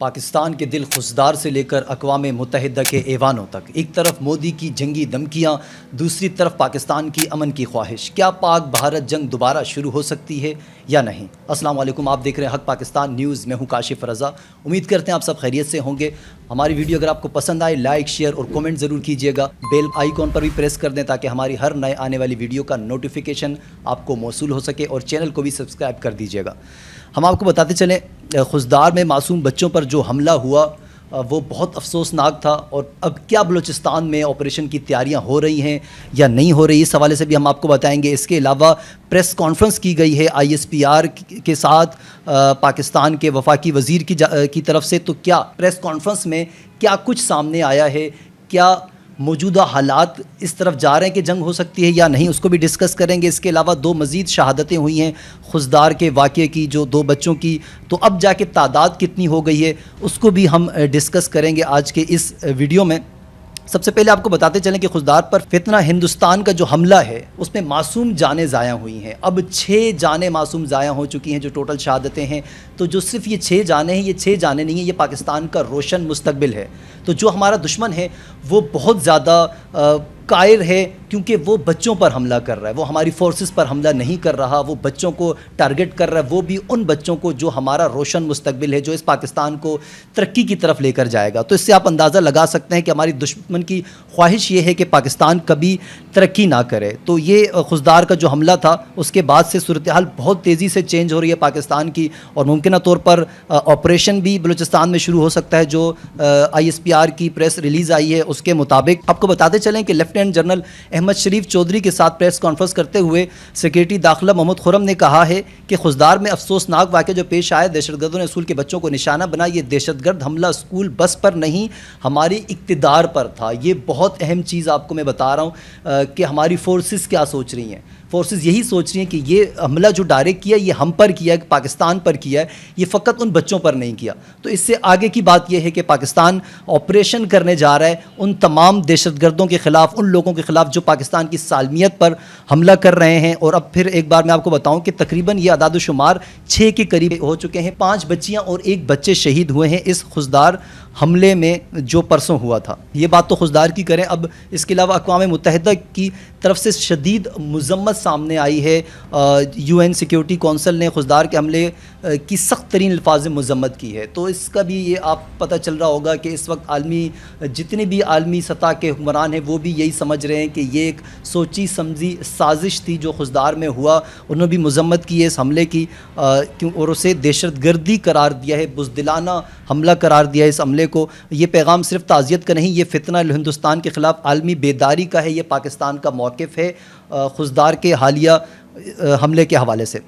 پاکستان کے دل خضدار سے لے کر اقوام متحدہ کے ایوانوں تک، ایک طرف مودی کی جنگی دھمکیاں، دوسری طرف پاکستان کی امن کی خواہش۔ کیا پاک بھارت جنگ دوبارہ شروع ہو سکتی ہے یا نہیں؟ السلام علیکم، آپ دیکھ رہے ہیں حق پاکستان نیوز، میں ہوں کاشف رضا۔ امید کرتے ہیں آپ سب خیریت سے ہوں گے۔ ہماری ویڈیو اگر آپ کو پسند آئے لائک شیئر اور کومنٹ ضرور کیجیے گا، بیل آئیکن پر بھی پریس کر دیں تاکہ ہماری ہر نئے آنے والی ویڈیو کا نوٹیفیکیشن آپ کو موصول ہو سکے، اور چینل کو بھی سبسکرائب کر دیجیے گا۔ ہم آپ کو بتاتے چلیں، خضدار میں معصوم بچوں پر جو حملہ ہوا وہ بہت افسوسناک تھا، اور اب کیا بلوچستان میں آپریشن کی تیاریاں ہو رہی ہیں یا نہیں ہو رہی، اس حوالے سے بھی ہم آپ کو بتائیں گے۔ اس کے علاوہ پریس کانفرنس کی گئی ہے ISPR کے ساتھ پاکستان کے وفاقی وزیر کی طرف سے، تو کیا پریس کانفرنس میں کیا کچھ سامنے آیا ہے، کیا موجودہ حالات اس طرف جا رہے ہیں کہ جنگ ہو سکتی ہے یا نہیں، اس کو بھی ڈسکس کریں گے۔ اس کے علاوہ 2 مزید شہادتیں ہوئی ہیں خضدار کے واقعے کی، جو 2 بچوں کی، تو اب جا کے تعداد کتنی ہو گئی ہے اس کو بھی ہم ڈسکس کریں گے آج کے اس ویڈیو میں۔ سب سے پہلے آپ کو بتاتے چلیں کہ خضدار پر فتنہ ہندوستان کا جو حملہ ہے اس میں معصوم جانیں ضائع ہوئی ہیں۔ اب 6 جانیں معصوم ضائع ہو چکی ہیں، جو ٹوٹل شہادتیں ہیں۔ تو جو صرف یہ 6 جانیں ہیں، یہ 6 جانیں نہیں ہیں، یہ پاکستان کا روشن مستقبل ہے۔ تو جو ہمارا دشمن ہے وہ بہت زیادہ قائر ہے، کیونکہ وہ بچوں پر حملہ کر رہا ہے، وہ ہماری فورسز پر حملہ نہیں کر رہا، وہ بچوں کو ٹارگٹ کر رہا ہے، وہ بھی ان بچوں کو جو ہمارا روشن مستقبل ہے، جو اس پاکستان کو ترقی کی طرف لے کر جائے گا۔ تو اس سے آپ اندازہ لگا سکتے ہیں کہ ہماری دشمن کی خواہش یہ ہے کہ پاکستان کبھی ترقی نہ کرے۔ تو یہ خضدار کا جو حملہ تھا، اس کے بعد سے صورتحال بہت تیزی سے چینج ہو رہی ہے پاکستان کی، اور ممکنہ طور پر آپریشن بھی بلوچستان میں شروع ہو سکتا ہے۔ جو ISPR کی پریس ریلیز آئی ہے اس کے مطابق آپ کو بتاتے چلیں کہ لیفٹیننٹ جنرل احمد شریف چودھری کے ساتھ پریس کانفرنس کرتے ہوئے سیکریٹری داخلہ محمد خرم نے کہا ہے کہ خضدار میں افسوسناک واقعہ جو پیش آیا، دہشت گردوں نے اسکول کے بچوں کو نشانہ بنایا۔ یہ دہشت گرد حملہ اسکول بس پر نہیں، ہماری اقتدار پر تھا۔ یہ بہت اہم چیز آپ کو میں بتا رہا ہوں کہ ہماری فورسز کیا سوچ رہی ہیں۔ فورسز یہی سوچ رہی ہیں کہ یہ حملہ جو ڈائریکٹ کیا، یہ ہم پر کیا ہے، پاکستان پر کیا ہے، یہ فقط ان بچوں پر نہیں کیا۔ تو اس سے آگے کی بات یہ ہے کہ پاکستان آپریشن کرنے جا رہا ہے ان تمام دہشت گردوں کے خلاف، ان لوگوں کے خلاف جو پاکستان کی سالمیت پر حملہ کر رہے ہیں۔ اور اب پھر ایک بار میں آپ کو بتاؤں کہ تقریباً یہ اعداد و شمار 6 کے قریب ہو چکے ہیں۔ 5 بچیاں اور 1 بچے شہید ہوئے ہیں اس خضدار حملے میں جو پرسوں ہوا تھا۔ یہ بات تو خضدار کی کریں۔ اب اس کے علاوہ اقوام متحدہ کی طرف سے شدید مذمت سامنے آئی ہے۔ UN سیکیورٹی کونسل نے خضدار کے حملے کی سخت ترین الفاظ میں مذمت کی ہے۔ تو اس کا بھی یہ آپ پتہ چل رہا ہوگا کہ اس وقت جتنے بھی عالمی سطح کے حکمران ہیں وہ بھی یہی سمجھ رہے ہیں کہ یہ ایک سوچی سمجھی سازش تھی جو خضدار میں ہوا۔ انہوں نے بھی مذمت کی ہے اس حملے کی، اور اسے دہشت گردی قرار دیا ہے، بزدلانہ حملہ قرار دیا ہے اس حملے کو۔ یہ پیغام صرف تعزیت کا نہیں، یہ فتنہ ہندوستان کے خلاف عالمی بیداری کا ہے، یہ پاکستان کا موقف ہے خضدار کے حالیہ حملے کے حوالے سے۔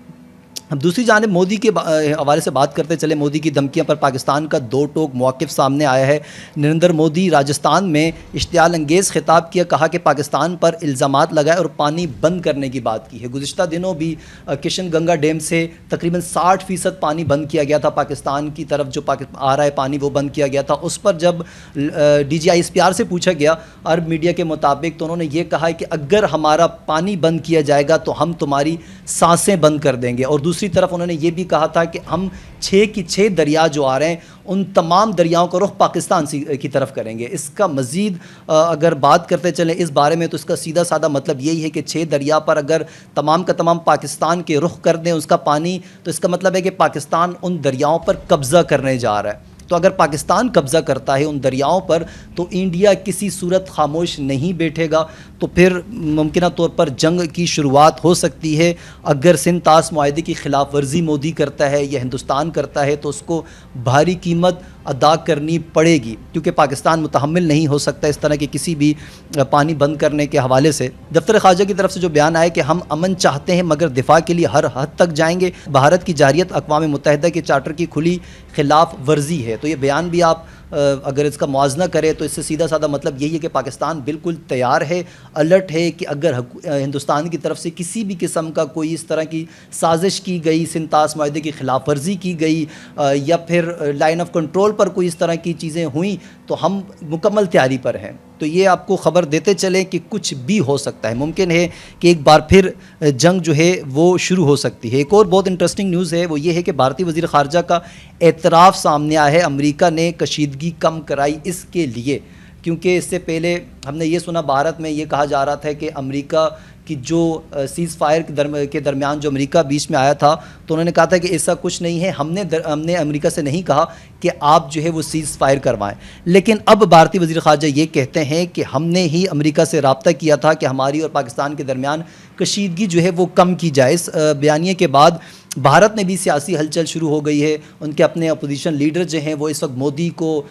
اب دوسری جانب مودی کے حوالے سے بات کرتے چلے۔ مودی کی دھمکیاں پر پاکستان کا 2 ٹوک موقف سامنے آیا ہے۔ نریندر مودی راجستھان میں اشتعال انگیز خطاب کیا، کہا کہ پاکستان پر الزامات لگائے اور پانی بند کرنے کی بات کی ہے۔ گزشتہ دنوں بھی کشن گنگا ڈیم سے تقریباً 60% پانی بند کیا گیا تھا، پاکستان کی طرف جو آ رہا ہے پانی وہ بند کیا گیا تھا۔ اس پر جب DG ISPR سے پوچھا گیا عرب میڈیا کے مطابق، تو انہوں نے یہ کہا کہ اگر ہمارا پانی بند کیا جائے گا تو ہم تمہاری سانسیں بند کر دیں گے۔ اور دوسری طرف انہوں نے یہ بھی کہا تھا کہ ہم 6 کی 6 دریا جو آ رہے ہیں ان تمام دریاؤں کا رخ پاکستان کی طرف کریں گے۔ اس کا مزید اگر بات کرتے چلیں اس بارے میں، تو اس کا سیدھا سادہ مطلب یہی ہے کہ 6 دریا پر اگر تمام کا تمام پاکستان کے رخ کر دیں اس کا پانی، تو اس کا مطلب ہے کہ پاکستان ان دریاؤں پر قبضہ کرنے جا رہا ہے۔ تو اگر پاکستان قبضہ کرتا ہے ان دریاؤں پر، تو انڈیا کسی صورت خاموش نہیں بیٹھے گا، تو پھر ممکنہ طور پر جنگ کی شروعات ہو سکتی ہے۔ اگر سندھ طاس معاہدے کی خلاف ورزی مودی کرتا ہے یا ہندوستان کرتا ہے، تو اس کو بھاری قیمت ادا کرنی پڑے گی، کیونکہ پاکستان متحمل نہیں ہو سکتا اس طرح کے کسی بھی پانی بند کرنے کے حوالے سے۔ دفتر خارجہ کی طرف سے جو بیان آیا کہ ہم امن چاہتے ہیں مگر دفاع کے لیے ہر حد تک جائیں گے، بھارت کی جارحیت اقوام متحدہ کے چارٹر کی کھلی خلاف ورزی ہے۔ تو یہ بیان بھی آپ اگر اس کا موازنہ کرے تو اس سے سیدھا سادہ مطلب یہی ہے کہ پاکستان بالکل تیار ہے، الرٹ ہے کہ اگر ہندوستان کی طرف سے کسی بھی قسم کا کوئی اس طرح کی سازش کی گئی، سندھ طاس معاہدے کی خلاف ورزی کی گئی، یا پھر لائن آف کنٹرول پر کوئی اس طرح کی چیزیں ہوئیں، تو ہم مکمل تیاری پر ہیں۔ تو یہ آپ کو خبر دیتے چلیں کہ کچھ بھی ہو سکتا ہے، ممکن ہے کہ ایک بار پھر جنگ جو ہے وہ شروع ہو سکتی ہے۔ ایک اور بہت انٹرسٹنگ نیوز ہے، وہ یہ ہے کہ بھارتی وزیر خارجہ کا اعتراف سامنے آیا ہے، امریکہ نے کشیدگی کم کرائی اس کے لیے، کیونکہ اس سے پہلے ہم نے یہ سنا بھارت میں یہ کہا جا رہا تھا کہ امریکہ کی جو سیز فائر کے درمیان جو امریکہ بیچ میں آیا تھا تو انہوں نے کہا تھا کہ ایسا کچھ نہیں ہے، ہم نے امریکہ سے نہیں کہا کہ آپ جو ہے وہ سیز فائر کروائیں، لیکن اب بھارتی وزیر خارجہ یہ کہتے ہیں کہ ہم نے ہی امریکہ سے رابطہ کیا تھا کہ ہماری اور پاکستان کے درمیان کشیدگی جو ہے وہ کم کی جائے۔ اس بیانیے کے بعد بھارت میں بھی سیاسی ہلچل شروع ہو گئی ہے، ان کے اپنے اپوزیشن لیڈر جو ہیں وہ اس وقت مودی کو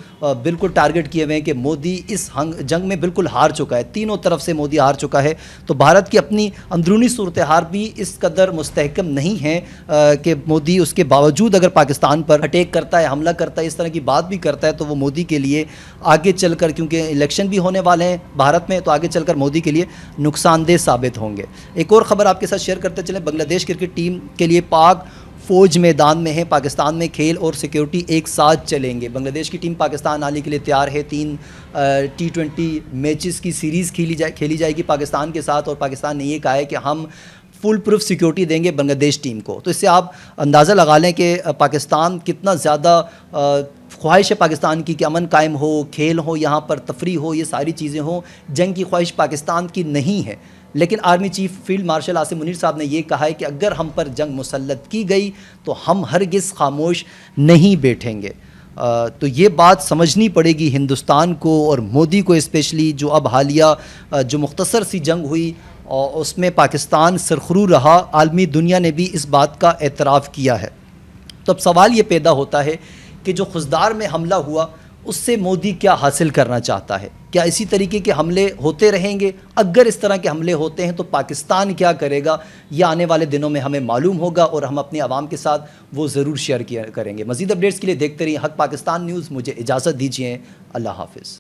بالکل ٹارگٹ کیے ہوئے ہیں کہ مودی اس جنگ میں بالکل ہار چکا ہے، تینوں طرف سے مودی ہار چکا ہے۔ تو بھارت کی اپنی اندرونی صورتحال بھی اس قدر مستحکم نہیں ہے کہ مودی اس کے باوجود اگر پاکستان پر اٹیک کرتا ہے، حملہ کرتا ہے، اس طرح کی بات بھی کرتا ہے تو وہ مودی کے لیے آگے چل کر، کیونکہ الیکشن بھی ہونے والے ہیں بھارت میں، تو آگے چل کر مودی کے لیے نقصان دہ ثابت ہوں گے۔ ایک اور خبر آپ کے ساتھ شیئر کرتے چلیں، بنگلہ دیش کرکٹ ٹیم کے لیے پاک فوج میدان میں ہے، پاکستان میں کھیل اور سیکیورٹی ایک ساتھ چلیں گے۔ بنگلہ دیش کی ٹیم پاکستان آنے کے لیے تیار ہے، 3 T20 میچز کی سیریز کھیلی جائے گی پاکستان کے ساتھ، اور پاکستان نے یہ کہا ہے کہ ہم فل پروف سیکیورٹی دیں گے بنگلہ دیش ٹیم کو۔ تو اس سے آپ اندازہ لگا لیں کہ پاکستان کتنا زیادہ خواہش ہے پاکستان کی کہ امن قائم ہو، کھیل ہو، یہاں پر تفریح ہو، یہ ساری چیزیں ہوں۔ جنگ کی خواہش پاکستان کی نہیں ہے، لیکن army chief field marshal Asim Munir صاحب نے یہ کہا ہے کہ اگر ہم پر جنگ مسلط کی گئی تو ہم ہرگز خاموش نہیں بیٹھیں گے۔ تو یہ بات سمجھنی پڑے گی ہندوستان کو اور مودی کو اسپیشلی، جو اب حالیہ جو مختصر سی جنگ ہوئی اور اس میں پاکستان سرخرو رہا، عالمی دنیا نے بھی اس بات کا اعتراف کیا ہے۔ تو اب سوال یہ پیدا ہوتا ہے کہ جو خزدار میں حملہ ہوا اس سے مودی کیا حاصل کرنا چاہتا ہے؟ کیا اسی طریقے کے حملے ہوتے رہیں گے؟ اگر اس طرح کے حملے ہوتے ہیں تو پاکستان کیا کرے گا؟ یہ آنے والے دنوں میں ہمیں معلوم ہوگا اور ہم اپنے عوام کے ساتھ وہ ضرور شیئر کریں گے۔ مزید اپڈیٹس کے لیے دیکھتے رہیے حق پاکستان نیوز۔ مجھے اجازت دیجیے، اللہ حافظ۔